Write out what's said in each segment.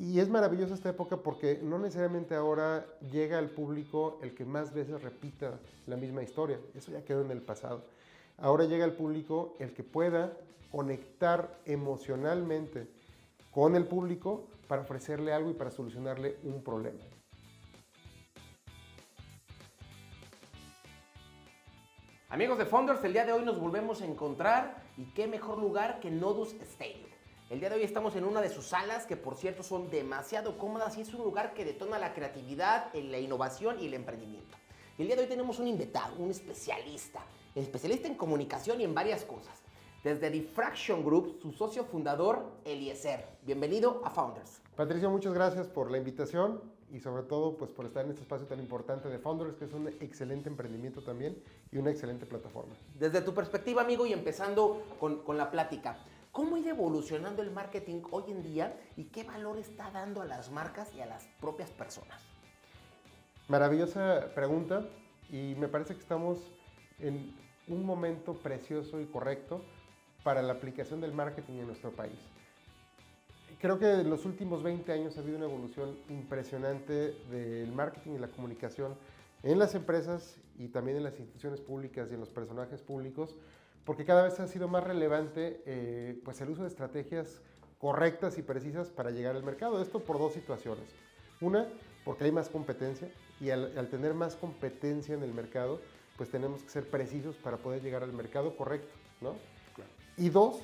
Y es maravillosa esta época porque no necesariamente ahora llega al público el que más veces repita la misma historia. Eso ya quedó en el pasado. Ahora llega al público el que pueda conectar emocionalmente con el público para ofrecerle algo y para solucionarle un problema. Amigos de Founders, el día de hoy nos volvemos a encontrar y qué mejor lugar que Nodus Stadium. El día de hoy estamos en una de sus salas que por cierto son demasiado cómodas y es un lugar que detona la creatividad, la innovación y el emprendimiento. Y el día de hoy tenemos un invitado, un especialista en comunicación y en varias cosas. Desde Diffraction Group, su socio fundador, Eliezer. Bienvenido a Founders. Patricio, muchas gracias por la invitación y sobre todo pues, por estar en este espacio tan importante de Founders, que es un excelente emprendimiento también y una excelente plataforma. Desde tu perspectiva, amigo, y empezando con la plática, ¿cómo ir evolucionando el marketing hoy en día y qué valor está dando a las marcas y a las propias personas? Maravillosa pregunta y me parece que estamos en un momento precioso y correcto para la aplicación del marketing en nuestro país. Creo que en los últimos 20 años ha habido una evolución impresionante del marketing y la comunicación en las empresas y también en las instituciones públicas y en los personajes públicos, porque cada vez ha sido más relevante pues el uso de estrategias correctas y precisas para llegar al mercado. Esto por dos situaciones. Una, porque hay más competencia y al tener más competencia en el mercado, pues tenemos que ser precisos para poder llegar al mercado correcto, ¿no? Claro. Y dos,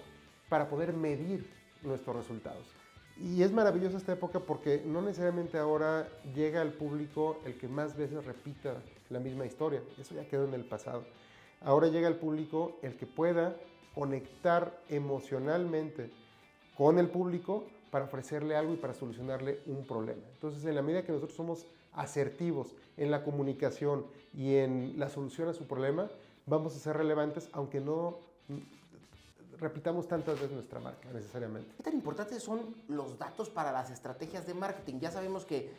para poder medir nuestros resultados. Y es maravillosa esta época porque no necesariamente ahora llega al público el que más veces repita la misma historia. Eso ya quedó en el pasado. Ahora llega al público el que pueda conectar emocionalmente con el público para ofrecerle algo y para solucionarle un problema. Entonces, en la medida que nosotros somos asertivos en la comunicación y en la solución a su problema, vamos a ser relevantes, aunque no repitamos tantas veces nuestra marca necesariamente. ¿Qué tan importantes son los datos para las estrategias de marketing? Ya sabemos que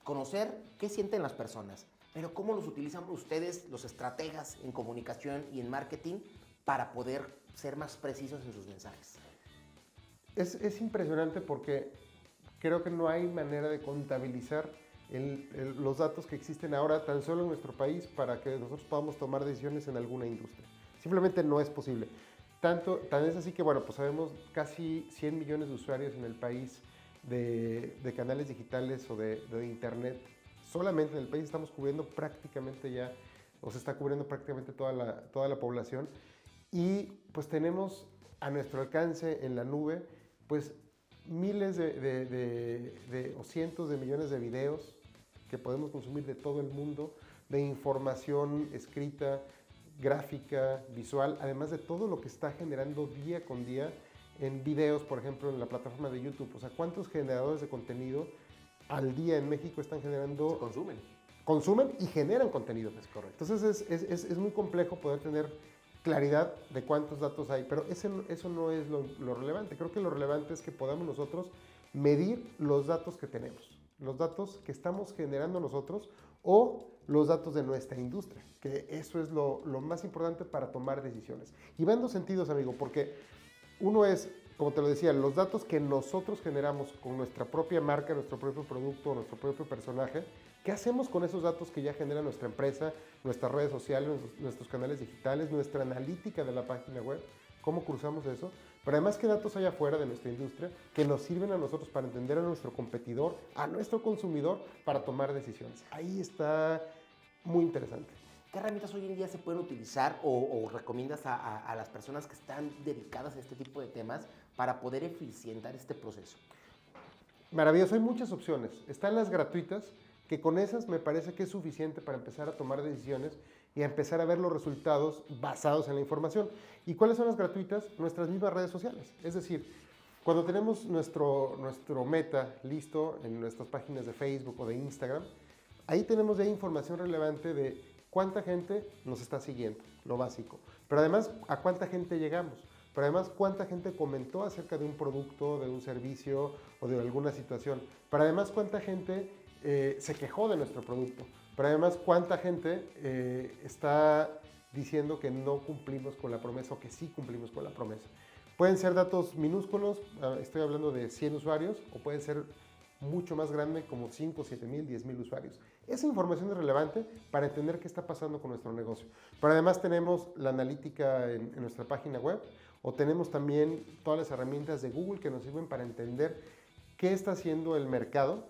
conocer qué sienten las personas, pero ¿cómo los utilizan ustedes, los estrategas en comunicación y en marketing, para poder ser más precisos en sus mensajes? Es impresionante porque creo que no hay manera de contabilizar los datos que existen ahora tan solo en nuestro país para que nosotros podamos tomar decisiones en alguna industria. Simplemente no es posible. Tan es así que, bueno, pues sabemos casi 100 millones de usuarios en el país de canales digitales o de internet. Solamente en el país estamos cubriendo prácticamente ya, o se está cubriendo prácticamente toda la población. Y pues tenemos a nuestro alcance en la nube, pues miles o cientos de millones de videos que podemos consumir de todo el mundo, de información escrita, gráfica, visual, además de todo lo que está generando día con día en videos, por ejemplo, en la plataforma de YouTube. O sea, ¿cuántos generadores de contenido al día en México están generando? Se consumen. Consumen y generan contenido. Es correcto. Entonces es muy complejo poder tener claridad de cuántos datos hay, pero eso no es lo relevante. Creo que lo relevante es que podamos nosotros medir los datos que tenemos, los datos que estamos generando nosotros o los datos de nuestra industria, que eso es lo más importante para tomar decisiones. Y va en dos sentidos, amigo, porque uno es, como te lo decía, los datos que nosotros generamos con nuestra propia marca, nuestro propio producto, nuestro propio personaje. ¿Qué hacemos con esos datos que ya genera nuestra empresa, nuestras redes sociales, nuestros canales digitales, nuestra analítica de la página web? ¿Cómo cruzamos eso? Pero además, ¿qué datos hay afuera de nuestra industria que nos sirven a nosotros para entender a nuestro competidor, a nuestro consumidor, para tomar decisiones? Ahí está muy interesante. ¿Qué herramientas hoy en día se pueden utilizar o recomiendas a las personas que están dedicadas a este tipo de temas para poder eficientar este proceso? Maravilloso, hay muchas opciones. Están las gratuitas, que con esas me parece que es suficiente para empezar a tomar decisiones y a empezar a ver los resultados basados en la información. ¿Y cuáles son las gratuitas? Nuestras mismas redes sociales. Es decir, cuando tenemos nuestro meta listo en nuestras páginas de Facebook o de Instagram, ahí tenemos ya información relevante de cuánta gente nos está siguiendo, lo básico. Pero además, a cuánta gente llegamos. Pero además, cuánta gente comentó acerca de un producto, de un servicio o de alguna situación. Pero además, cuánta gente se quejó de nuestro producto. Pero además, cuánta gente está diciendo que no cumplimos con la promesa o que sí cumplimos con la promesa. Pueden ser datos minúsculos, estoy hablando de 100 usuarios, o pueden ser mucho más grande, como 5, 7 mil, 10 mil usuarios. Esa información es relevante para entender qué está pasando con nuestro negocio. Pero además tenemos la analítica en nuestra página web, o tenemos también todas las herramientas de Google que nos sirven para entender qué está haciendo el mercado,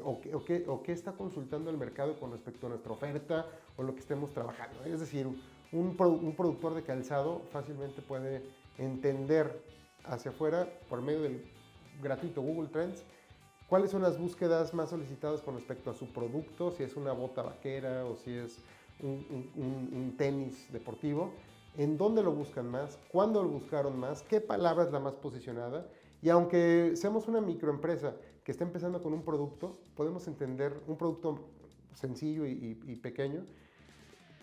o qué está consultando el mercado con respecto a nuestra oferta o lo que estemos trabajando. Es decir, un productor de calzado fácilmente puede entender hacia afuera, por medio del gratuito Google Trends, cuáles son las búsquedas más solicitadas con respecto a su producto, si es una bota vaquera o si es un tenis deportivo, en dónde lo buscan más, cuándo lo buscaron más, qué palabra es la más posicionada. Y aunque seamos una microempresa que está empezando con un producto, podemos entender un producto sencillo y pequeño,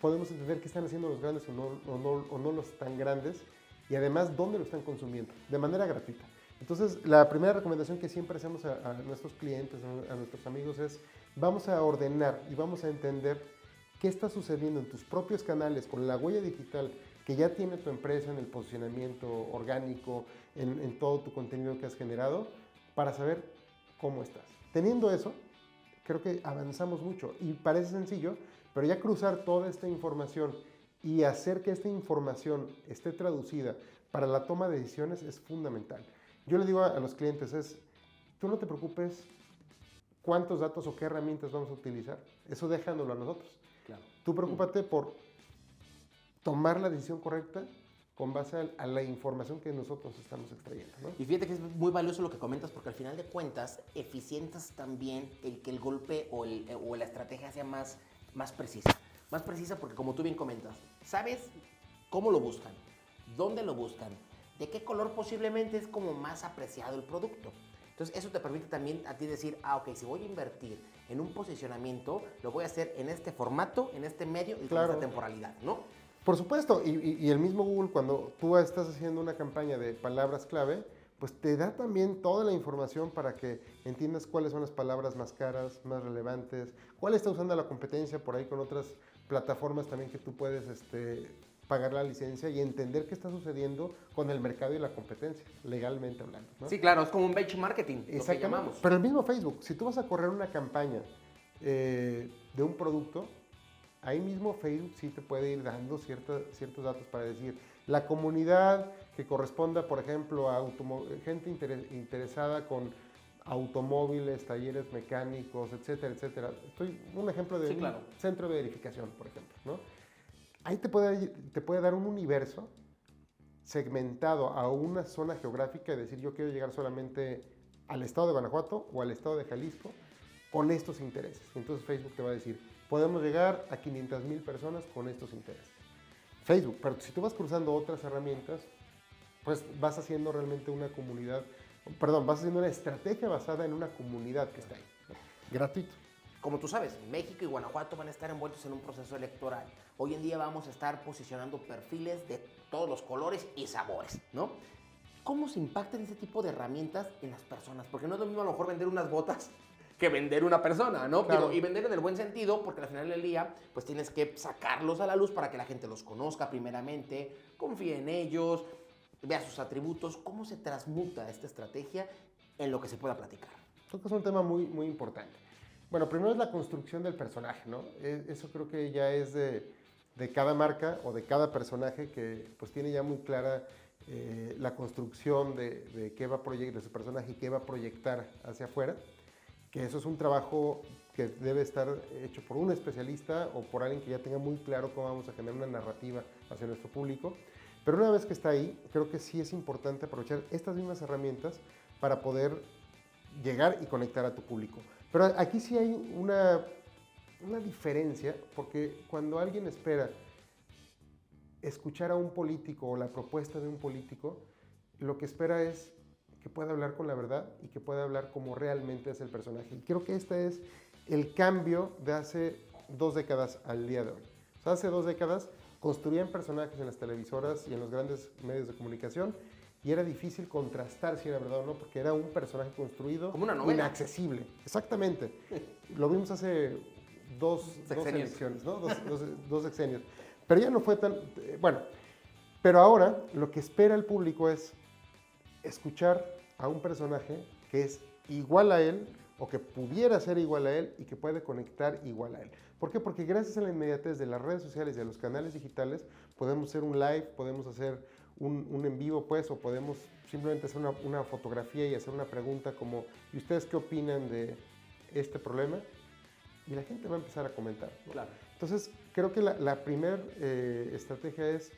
podemos entender qué están haciendo los grandes o no los tan grandes, y además dónde lo están consumiendo, de manera gratuita. Entonces, la primera recomendación que siempre hacemos a nuestros clientes, a nuestros amigos, es vamos a ordenar y vamos a entender qué está sucediendo en tus propios canales con la huella digital que ya tiene tu empresa en el posicionamiento orgánico, en todo tu contenido que has generado, para saber cómo estás. Teniendo eso, creo que avanzamos mucho y parece sencillo, pero ya cruzar toda esta información y hacer que esta información esté traducida para la toma de decisiones es fundamental. Yo le digo a los clientes, tú no te preocupes cuántos datos o qué herramientas vamos a utilizar, eso dejándolo a nosotros. Claro. Tú preocúpate por tomar la decisión correcta con base a la información que nosotros estamos extrayendo, ¿no? Y fíjate que es muy valioso lo que comentas, porque al final de cuentas eficientas también el que el golpe o la estrategia sea más precisa. Más precisa porque, como tú bien comentas, sabes cómo lo buscan, dónde lo buscan, de qué color posiblemente es como más apreciado el producto. Entonces eso te permite también a ti decir, ok, si voy a invertir en un posicionamiento, lo voy a hacer en este formato, en este medio y claro, con esta temporalidad, ¿no? Por supuesto, y el mismo Google, cuando tú estás haciendo una campaña de palabras clave, pues te da también toda la información para que entiendas cuáles son las palabras más caras, más relevantes, cuál está usando la competencia por ahí con otras plataformas también que tú puedes pagar la licencia y entender qué está sucediendo con el mercado y la competencia, legalmente hablando, ¿no? Sí, claro, es como un benchmarking, lo que llamamos. Pero el mismo Facebook, si tú vas a correr una campaña de un producto, ahí mismo Facebook sí te puede ir dando ciertos datos para decir, la comunidad que corresponda, por ejemplo, a gente interesada con automóviles, talleres mecánicos, etcétera, etcétera. Un ejemplo de un centro de verificación, por ejemplo, ¿no? Ahí te puede dar un universo segmentado a una zona geográfica y decir, yo quiero llegar solamente al estado de Guanajuato o al estado de Jalisco con estos intereses. Entonces Facebook te va a decir, podemos llegar a 500,000 personas con estos intereses. Facebook, pero si tú vas cruzando otras herramientas, pues vas haciendo realmente vas haciendo una estrategia basada en una comunidad que está ahí, ¿no? Gratuito. Como tú sabes, México y Guanajuato van a estar envueltos en un proceso electoral. Hoy en día vamos a estar posicionando perfiles de todos los colores y sabores, ¿no? ¿Cómo se impactan ese tipo de herramientas en las personas? Porque no es lo mismo a lo mejor vender unas botas que vender una persona, ¿no? Claro. Y vender en el buen sentido, porque al final del día, pues tienes que sacarlos a la luz para que la gente los conozca primeramente, confíe en ellos, vea sus atributos. ¿Cómo se transmuta esta estrategia en lo que se pueda platicar? Creo que es un tema muy, muy importante. Bueno, primero es la construcción del personaje, ¿no? Eso creo que ya es de cada marca o de cada personaje que pues tiene ya muy clara la construcción de qué va a proyectar, de su personaje y qué va a proyectar hacia afuera, que eso es un trabajo que debe estar hecho por un especialista o por alguien que ya tenga muy claro cómo vamos a generar una narrativa hacia nuestro público. Pero una vez que está ahí, creo que sí es importante aprovechar estas mismas herramientas para poder llegar y conectar a tu público. Pero aquí sí hay una diferencia, porque cuando alguien espera escuchar a un político o la propuesta de un político, lo que espera es que pueda hablar con la verdad y que pueda hablar como realmente es el personaje. Y creo que este es el cambio de hace 2 décadas al día de hoy. O sea, hace 2 décadas construían personajes en las televisoras y en los grandes medios de comunicación y era difícil contrastar si era verdad o no, porque era un personaje construido como una novela, inaccesible. Exactamente. Lo vimos hace dos elecciones, ¿no? Dos sexenios. Pero ya no fue tan... Bueno, pero ahora lo que espera el público es escuchar a un personaje que es igual a él o que pudiera ser igual a él y que puede conectar igual a él. ¿Por qué? Porque gracias a la inmediatez de las redes sociales y a los canales digitales podemos hacer un live, podemos hacer un en vivo, pues, o podemos simplemente hacer una fotografía y hacer una pregunta como, ¿y ustedes qué opinan de este problema? Y la gente va a empezar a comentar, ¿no? Claro. Entonces, creo que la primera estrategia es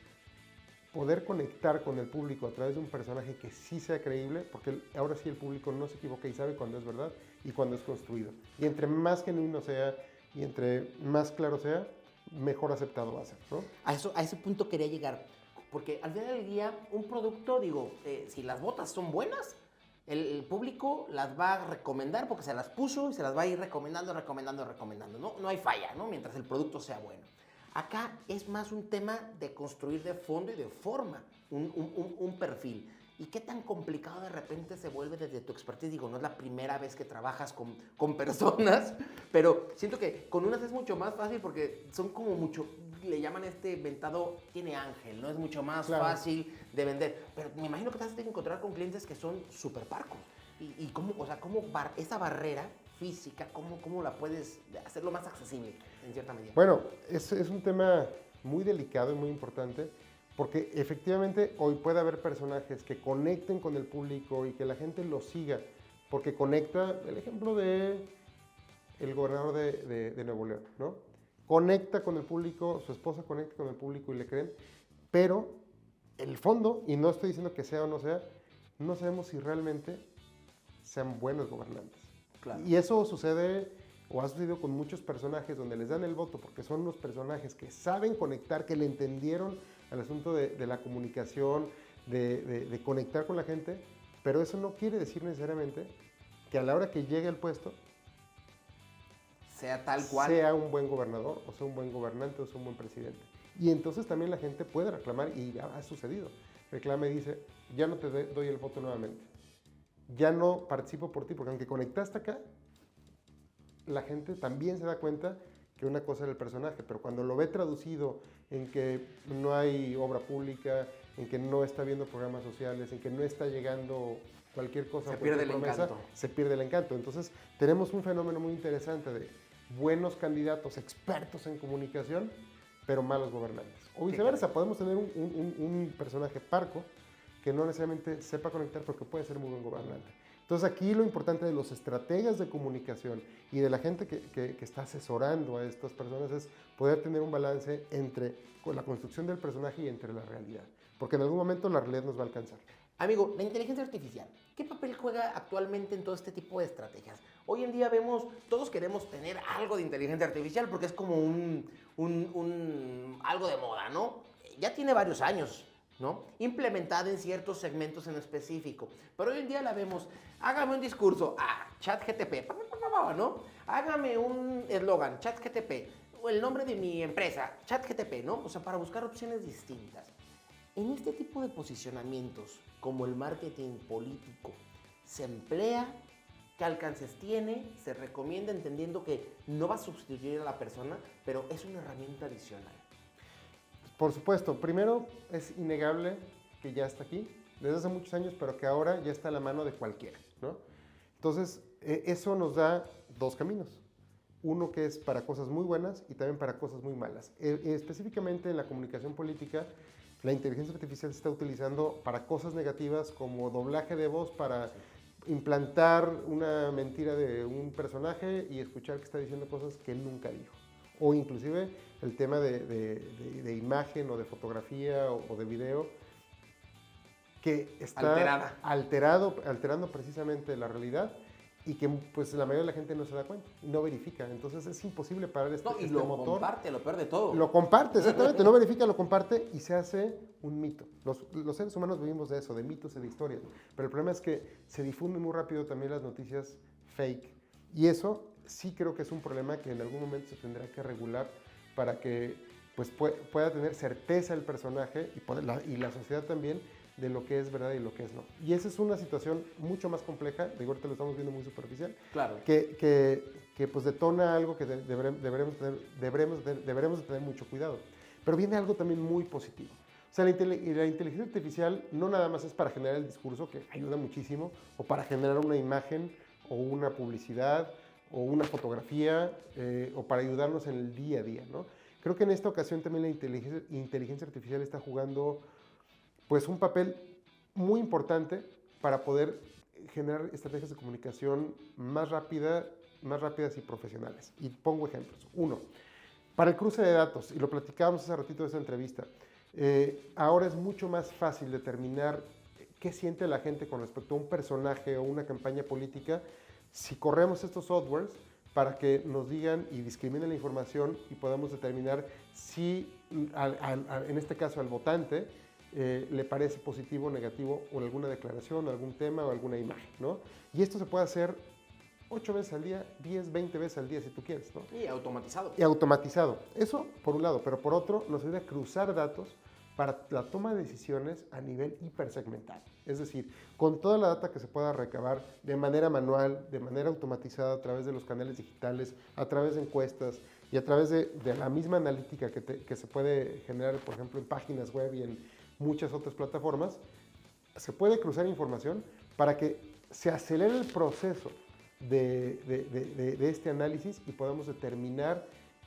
poder conectar con el público a través de un personaje que sí sea creíble, porque ahora sí el público no se equivoca y sabe cuando es verdad y cuando es construido. Y entre más genuino sea y entre más claro sea, mejor aceptado va a ser, ¿no? A ese punto quería llegar, porque al final del día, un producto, digo, si las botas son buenas, el público las va a recomendar porque se las puso y se las va a ir recomendando, ¿no? No hay falla, ¿no? Mientras el producto sea bueno. Acá es más un tema de construir de fondo y de forma un perfil. ¿Y qué tan complicado de repente se vuelve desde tu expertise? Digo, no es la primera vez que trabajas con personas, pero siento que con unas es mucho más fácil porque son como mucho, le llaman inventado, tiene ángel, ¿no? Es mucho más fácil de vender. Pero me imagino que te vas a tener que encontrar con clientes que son súper parcos. Y cómo, o sea, esa barrera física, ¿cómo la puedes hacerlo más accesible en cierta medida? Bueno, es un tema muy delicado y muy importante porque efectivamente hoy puede haber personajes que conecten con el público y que la gente los siga porque conecta, el ejemplo de el gobernador de Nuevo León, ¿no? Conecta con el público, su esposa conecta con el público y le creen, pero el fondo, y no estoy diciendo que sea o no sea, no sabemos si realmente sean buenos gobernantes. Claro. Y eso sucede o ha sucedido con muchos personajes donde les dan el voto porque son los personajes que saben conectar, que le entendieron al asunto de la comunicación, de conectar con la gente, pero eso no quiere decir necesariamente que a la hora que llegue al puesto sea tal cual, sea un buen gobernador, o sea un buen gobernante, o sea un buen presidente. Y entonces también la gente puede reclamar, y ya ha sucedido, reclama y dice, ya no te doy el voto nuevamente, ya no participo por ti, porque aunque conectaste acá, la gente también se da cuenta que una cosa era el personaje, pero cuando lo ve traducido en que no hay obra pública, en que no está viendo programas sociales, en que no está llegando cualquier cosa, se pierde el promesa, encanto. Se pierde el encanto. Entonces tenemos un fenómeno muy interesante de buenos candidatos, expertos en comunicación, pero malos gobernantes. O viceversa, podemos tener un personaje parco que no necesariamente sepa conectar porque puede ser muy buen gobernante. Entonces aquí lo importante de los estrategas de comunicación y de la gente que está asesorando a estas personas es poder tener un balance entre la construcción del personaje y entre la realidad. Porque en algún momento la realidad nos va a alcanzar. Amigo, la inteligencia artificial, ¿qué papel juega actualmente en todo este tipo de estrategias? Hoy en día vemos, todos queremos tener algo de inteligencia artificial porque es como algo de moda, ¿no? Ya tiene varios años, ¿no? Implementada en ciertos segmentos en específico. Pero hoy en día la vemos, hágame un discurso, ChatGTP, ¿no? Hágame un eslogan, ChatGTP, o el nombre de mi empresa, ChatGTP, ¿no? O sea, para buscar opciones distintas. En este tipo de posicionamientos, como el marketing político, se emplea, qué alcances tiene, se recomienda entendiendo que no va a sustituir a la persona, pero es una herramienta adicional. Por supuesto, primero es innegable que ya está aquí, desde hace muchos años, pero que ahora ya está a la mano de cualquiera, ¿no? Entonces, eso nos da dos caminos. Uno que es para cosas muy buenas y también para cosas muy malas. Específicamente en la comunicación política, la inteligencia artificial se está utilizando para cosas negativas como doblaje de voz para implantar una mentira de un personaje y escuchar que está diciendo cosas que él nunca dijo. O inclusive el tema de imagen o de fotografía o de video que está alterando precisamente la realidad y que pues la mayoría de la gente no se da cuenta y no verifica. Entonces es imposible parar este motor. Lo comparte, lo peor de todo. Lo comparte, exactamente. No verifica, lo comparte y se hace un mito. Los seres humanos vivimos de eso, de mitos y de historias. Pero el problema es que se difunden muy rápido también las noticias fake. Y eso sí creo que es un problema que en algún momento se tendrá que regular para que pues, pueda tener certeza el personaje y la sociedad también de lo que es verdad y lo que es no. Y esa es una situación mucho más compleja, de ahorita lo estamos viendo muy superficial, claro. que pues detona algo que deberemos tener mucho cuidado. Pero viene algo también muy positivo. O sea, la inteligencia artificial no nada más es para generar el discurso, que ayuda muchísimo, o para generar una imagen, o una publicidad o una fotografía o para ayudarnos en el día a día, ¿no? Creo que en esta ocasión también la inteligencia artificial está jugando pues un papel muy importante para poder generar estrategias de comunicación más rápidas y profesionales. Y pongo ejemplos. Uno, para el cruce de datos, y lo platicábamos hace ratito de esta entrevista, ahora es mucho más fácil determinar qué siente la gente con respecto a un personaje o una campaña política si corremos estos softwares para que nos digan y discriminen la información y podamos determinar si, en este caso, al votante le parece positivo o negativo o alguna declaración, algún tema o alguna imagen, ¿no? Y esto se puede hacer 8 veces al día, 10, 20 veces al día si tú quieres, ¿no? Y automatizado. Y automatizado. Eso por un lado, pero por otro nos ayuda a cruzar datos para la toma de decisiones a nivel hipersegmentado. Es decir, con toda la data que se pueda recabar de manera manual, de manera automatizada a través de los canales digitales, a través de encuestas y a través de la misma analítica que se puede generar, por ejemplo, en páginas web y en muchas otras plataformas, se puede cruzar información para que se acelere el proceso de este análisis y podamos determinar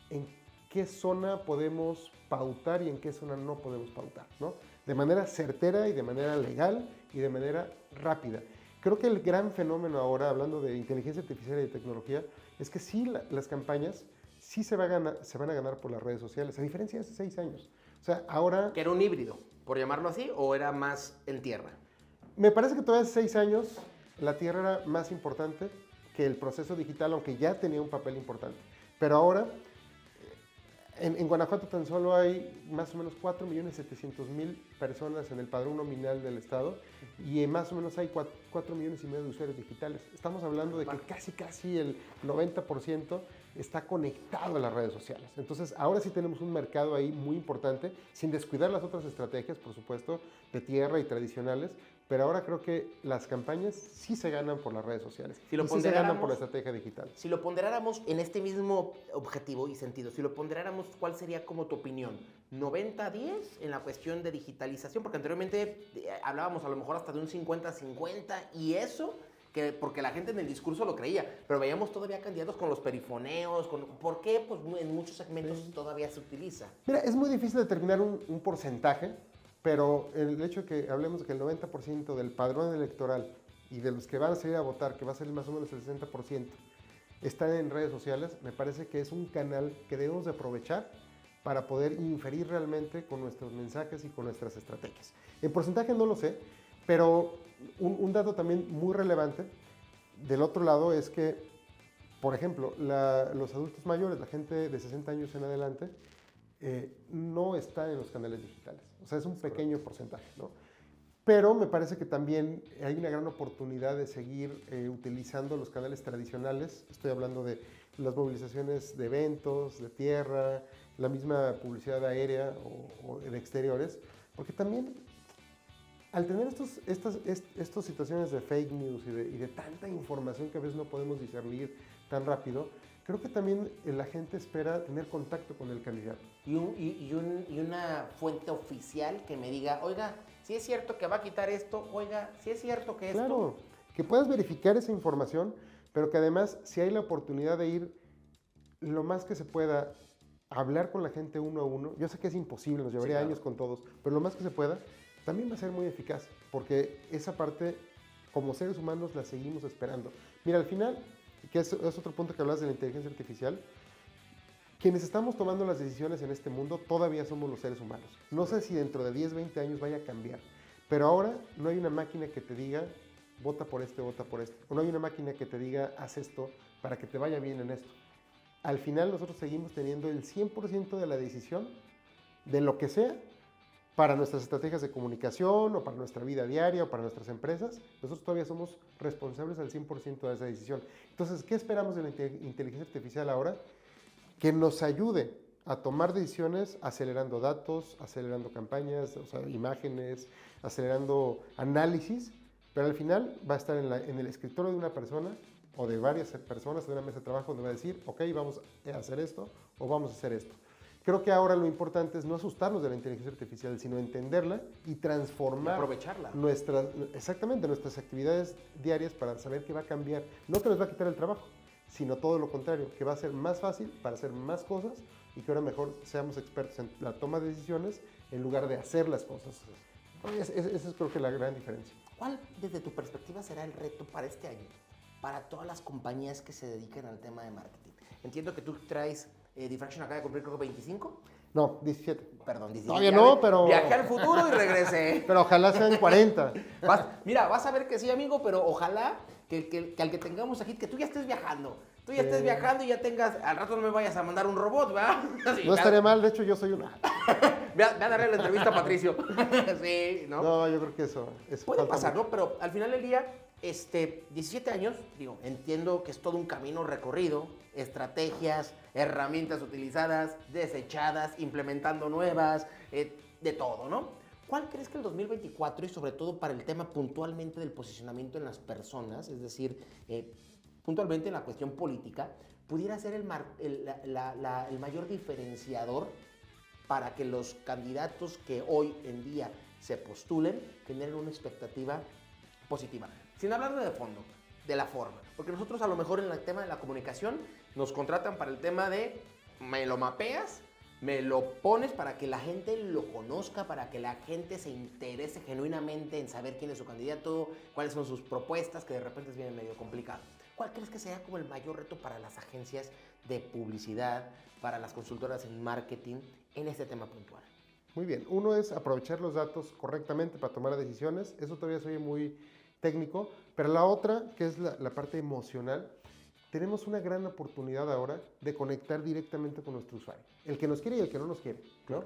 en qué zona podemos pautar y en qué zona no podemos pautar, ¿no? De manera certera y de manera legal y de manera rápida. Creo que el gran fenómeno ahora, hablando de inteligencia artificial y de tecnología, es que sí las campañas sí se van a ganar por las redes sociales, a diferencia de hace 6 años. O sea, ahora... ¿Que era un híbrido, por llamarlo así, o era más en tierra? Me parece que todavía hace 6 años la tierra era más importante que el proceso digital, aunque ya tenía un papel importante. Pero ahora, en Guanajuato tan solo hay más o menos 4.700.000 personas en el padrón nominal del Estado y más o menos hay 4,5 millones de usuarios digitales. Estamos hablando de que casi el 90% está conectado a las redes sociales. Entonces, ahora sí tenemos un mercado ahí muy importante, sin descuidar las otras estrategias, por supuesto, de tierra y tradicionales, pero ahora creo que las campañas sí se ganan por las redes sociales. Si lo y sí se ganan por la estrategia digital. Si lo ponderáramos en este mismo objetivo y sentido, si lo ponderáramos, ¿cuál sería como tu opinión? ¿90-10 en la cuestión de digitalización? Porque anteriormente hablábamos a lo mejor hasta de un 50-50 y eso... porque la gente en el discurso lo creía, pero veíamos todavía candidatos con los perifoneos, ¿por qué? Pues en muchos segmentos todavía se utiliza. Mira, es muy difícil determinar un porcentaje, pero el hecho de que hablemos de que el 90% del padrón electoral y de los que van a salir a votar, que va a ser más o menos el 60%, están en redes sociales, me parece que es un canal que debemos de aprovechar para poder inferir realmente con nuestros mensajes y con nuestras estrategias. En porcentaje no lo sé, pero un dato también muy relevante del otro lado es que, por ejemplo, los adultos mayores, la gente de 60 años en adelante, no está en los canales digitales. O sea, es un pequeño porcentaje, ¿no? Pero me parece que también hay una gran oportunidad de seguir utilizando los canales tradicionales. Estoy hablando de las movilizaciones de eventos, de tierra, la misma publicidad aérea o de exteriores, porque también al tener estas situaciones de fake news y de tanta información que a veces no podemos discernir tan rápido, creo que también la gente espera tener contacto con el candidato. Y una fuente oficial que me diga, oiga, si es cierto que va a quitar esto, oiga, si es cierto que esto... Claro, que puedas verificar esa información, pero que además, si hay la oportunidad de ir lo más que se pueda, hablar con la gente uno a uno, yo sé que es imposible, nos llevaría años con todos, pero lo más que se pueda, también va a ser muy eficaz, porque esa parte, como seres humanos, la seguimos esperando. Mira, al final, que es otro punto que hablas de la inteligencia artificial, quienes estamos tomando las decisiones en este mundo todavía somos los seres humanos. No sé si dentro de 10, 20 años vaya a cambiar, pero ahora no hay una máquina que te diga, vota por este, vota por este. O no hay una máquina que te diga, haz esto para que te vaya bien en esto. Al final nosotros seguimos teniendo el 100% de la decisión de lo que sea para nuestras estrategias de comunicación o para nuestra vida diaria o para nuestras empresas. Nosotros todavía somos responsables al 100% de esa decisión. Entonces, ¿qué esperamos de la inteligencia artificial ahora? Que nos ayude a tomar decisiones acelerando datos, acelerando campañas, o sea, imágenes, acelerando análisis, pero al final va a estar en el escritorio de una persona o de varias personas en una mesa de trabajo donde va a decir, ok, vamos a hacer esto o vamos a hacer esto. Creo que ahora lo importante es no asustarnos de la inteligencia artificial, sino entenderla y transformar aprovecharla. Exactamente, nuestras actividades diarias para saber que va a cambiar. No que nos va a quitar el trabajo, sino todo lo contrario, que va a ser más fácil para hacer más cosas y que ahora mejor seamos expertos en la toma de decisiones en lugar de hacer las cosas. Esa es creo que la gran diferencia. ¿Cuál, desde tu perspectiva, será el reto para este año? Para todas las compañías que se dediquen al tema de marketing. Entiendo que tú traes Diffraction, acaba de cumplir creo que 25. No, 17. Perdón, 17. Todavía no, pero... Viajé al futuro y regresé. Pero ojalá sean 40. Vas a ver que sí, amigo, pero ojalá que al que tengamos aquí, que tú ya estés viajando. Tú ya estés viajando y ya tengas... Al rato no me vayas a mandar un robot, ¿verdad? Sí, no estaría mal, de hecho yo soy una. Ve a darle la entrevista a Patricio. Sí, ¿no? No, yo creo que eso puede pasar, ¿no? Pero al final del día, 17 años, digo, entiendo que es todo un camino recorrido, estrategias, herramientas utilizadas, desechadas, implementando nuevas, de todo, ¿no? ¿Cuál crees que el 2024, y sobre todo para el tema puntualmente del posicionamiento en las personas, es decir, puntualmente en la cuestión política, pudiera ser el mayor diferenciador para que los candidatos que hoy en día se postulen generen una expectativa positiva? Sin hablar de fondo, de la forma. Porque nosotros a lo mejor en el tema de la comunicación nos contratan para el tema de me lo mapeas, me lo pones para que la gente lo conozca, para que la gente se interese genuinamente en saber quién es su candidato, cuáles son sus propuestas, que de repente es bien medio complicado. ¿Cuál crees que sea como el mayor reto para las agencias de publicidad, para las consultoras en marketing en este tema puntual? Muy bien. Uno es aprovechar los datos correctamente para tomar decisiones. Eso todavía se oye muy técnico. Pero la otra, que es la parte emocional, tenemos una gran oportunidad ahora de conectar directamente con nuestro usuario. El que nos quiere y el que no nos quiere, ¿no?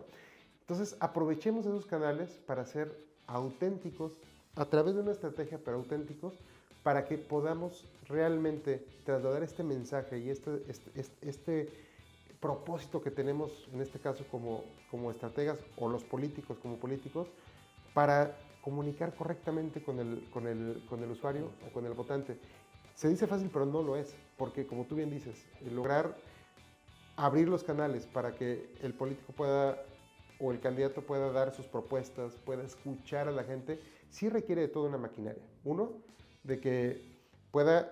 Entonces, aprovechemos esos canales para ser auténticos, a través de una estrategia, pero auténticos, para que podamos realmente trasladar este mensaje y este propósito que tenemos, en este caso como estrategas, o los políticos como políticos, para comunicar correctamente con el usuario o con el votante. Se dice fácil, pero no lo es, porque como tú bien dices, lograr abrir los canales para que el político pueda o el candidato pueda dar sus propuestas, pueda escuchar a la gente, sí requiere de toda una maquinaria. Uno, de que pueda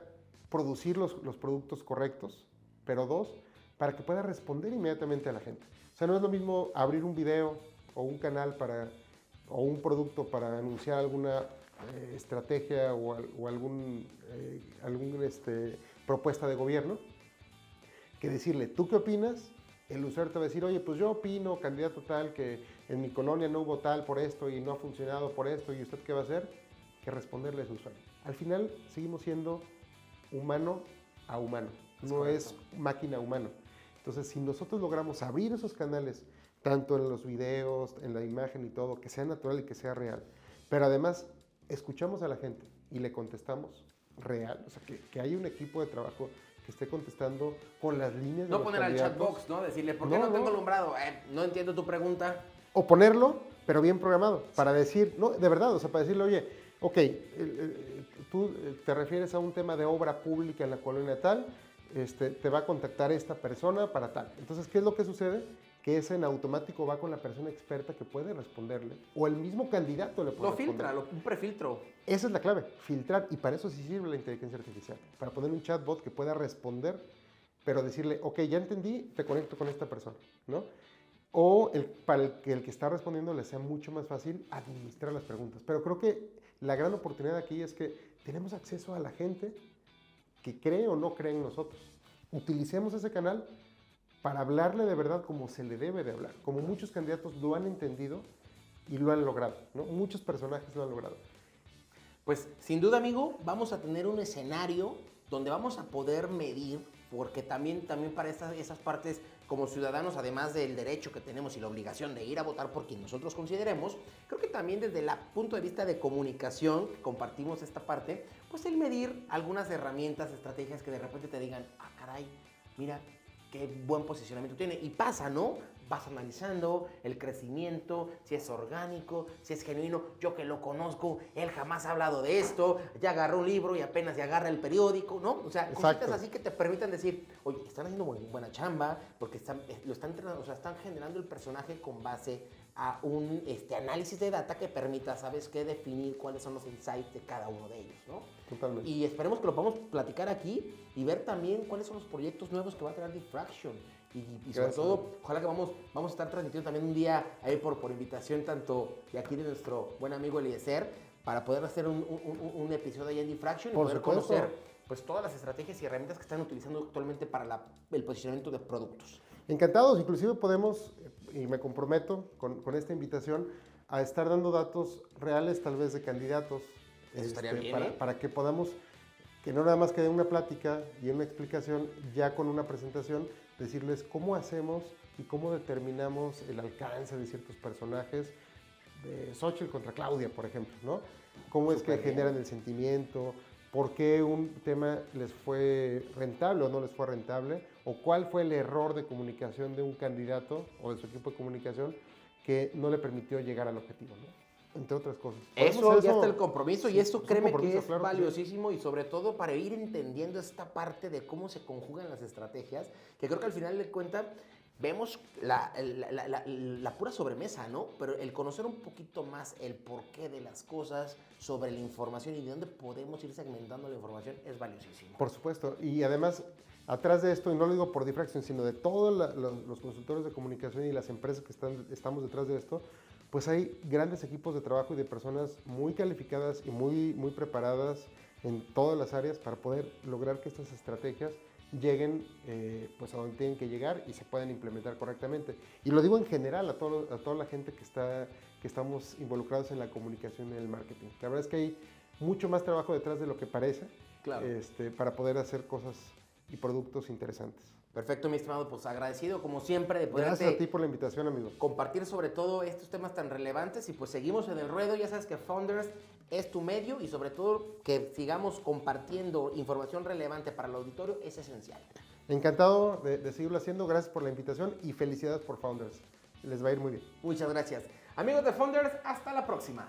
producir los productos correctos, pero dos, para que pueda responder inmediatamente a la gente. O sea, no es lo mismo abrir un video o un canal o un producto para anunciar alguna estrategia o alguna propuesta de gobierno, que decirle, ¿tú qué opinas? El usuario te va a decir, oye, pues yo opino, candidato tal, que en mi colonia no hubo tal por esto y no ha funcionado por esto, ¿y usted qué va a hacer? Que responderle a ese usuario. Al final seguimos siendo humano a humano, no es máquina a humano. Entonces, si nosotros logramos abrir esos canales, tanto en los videos, en la imagen y todo, que sea natural y que sea real, pero además escuchamos a la gente y le contestamos real, o sea, que hay un equipo de trabajo que esté contestando con las líneas de No los poner al candidatos. chatbox, ¿no? Decirle, ¿por qué no tengo alumbrado? No entiendo tu pregunta. O ponerlo, pero bien programado, para decir, no, de verdad, o sea, para decirle, oye, ok, tú te refieres a un tema de obra pública en la colonia tal, te va a contactar esta persona para tal. Entonces, ¿qué es lo que sucede? Que ese en automático va con la persona experta que puede responderle, o el mismo candidato le puede responder. Lo filtra, un prefiltro. Esa es la clave, filtrar, y para eso sí sirve la inteligencia artificial, para poner un chatbot que pueda responder, pero decirle, ok, ya entendí, te conecto con esta persona, ¿no? O para el que está respondiendo le sea mucho más fácil administrar las preguntas. Pero creo que la gran oportunidad aquí es que tenemos acceso a la gente que cree o no cree en nosotros. Utilicemos ese canal para hablarle de verdad como se le debe de hablar, como muchos candidatos lo han entendido y lo han logrado, ¿no? Muchos personajes lo han logrado. Pues sin duda, amigo, vamos a tener un escenario donde vamos a poder medir, porque también para esas partes como ciudadanos, además del derecho que tenemos y la obligación de ir a votar por quien nosotros consideremos, creo que también desde el punto de vista de comunicación, que compartimos esta parte, pues el medir algunas herramientas, estrategias que de repente te digan, ah, caray, mira, qué buen posicionamiento tiene. Y pasa, ¿no? vas analizando el crecimiento, si es orgánico, si es genuino. Yo que lo conozco, él jamás ha hablado de esto, ya agarró un libro y apenas ya agarra el periódico, ¿no? O sea, Exacto. cositas así que te permitan decir, oye, están haciendo buena chamba, porque están generando el personaje con base a un análisis de data que permita, ¿sabes qué? Definir cuáles son los insights de cada uno de ellos, ¿no? Totalmente. Y esperemos que lo podamos platicar aquí y ver también cuáles son los proyectos nuevos que va a tener Diffraction. Y sobre todo, ojalá que vamos a estar transmitiendo también un día ahí por invitación tanto de aquí de nuestro buen amigo Eliezer, para poder hacer un episodio ahí en Diffraction y Por poder supuesto. conocer pues todas las estrategias y herramientas que están utilizando actualmente para el posicionamiento de productos. Encantados, inclusive podemos, y me comprometo con esta invitación, a estar dando datos reales tal vez de candidatos. Eso estaría bien, para que podamos, que no nada más quede una plática y una explicación, ya con una presentación, decirles cómo hacemos y cómo determinamos el alcance de ciertos personajes, de Xochitl contra Claudia, por ejemplo, ¿no? Cómo es que generan el sentimiento, por qué un tema les fue rentable o no les fue rentable, o cuál fue el error de comunicación de un candidato o de su equipo de comunicación que no le permitió llegar al objetivo, ¿no? Entre otras cosas. Eso ya está el compromiso, sí, y eso créeme que es claro, valiosísimo, y sobre todo para ir entendiendo esta parte de cómo se conjugan las estrategias, que creo que al final de cuentas vemos la pura sobremesa, ¿no? Pero el conocer un poquito más el porqué de las cosas, sobre la información y de dónde podemos ir segmentando la información es valiosísimo. Por supuesto, y además atrás de esto, y no lo digo por Diffraction, sino de todos los consultores de comunicación y las empresas que estamos detrás de esto, pues hay grandes equipos de trabajo y de personas muy calificadas y muy preparadas en todas las áreas para poder lograr que estas estrategias lleguen pues a donde tienen que llegar y se puedan implementar correctamente. Y lo digo en general a toda la gente que estamos involucrados en la comunicación y en el marketing. La verdad es que hay mucho más trabajo detrás de lo que parece, claro, para poder hacer cosas y productos interesantes. Perfecto, mi estimado, pues agradecido como siempre de poder. Gracias a ti por la invitación, amigo. Compartir sobre todo estos temas tan relevantes, y pues seguimos en el ruedo. Ya sabes que Founders es tu medio, y sobre todo que sigamos compartiendo información relevante para el auditorio es esencial. Encantado de seguirlo haciendo. Gracias por la invitación y felicidades por Founders. Les va a ir muy bien. Muchas gracias. Amigos de Founders, hasta la próxima.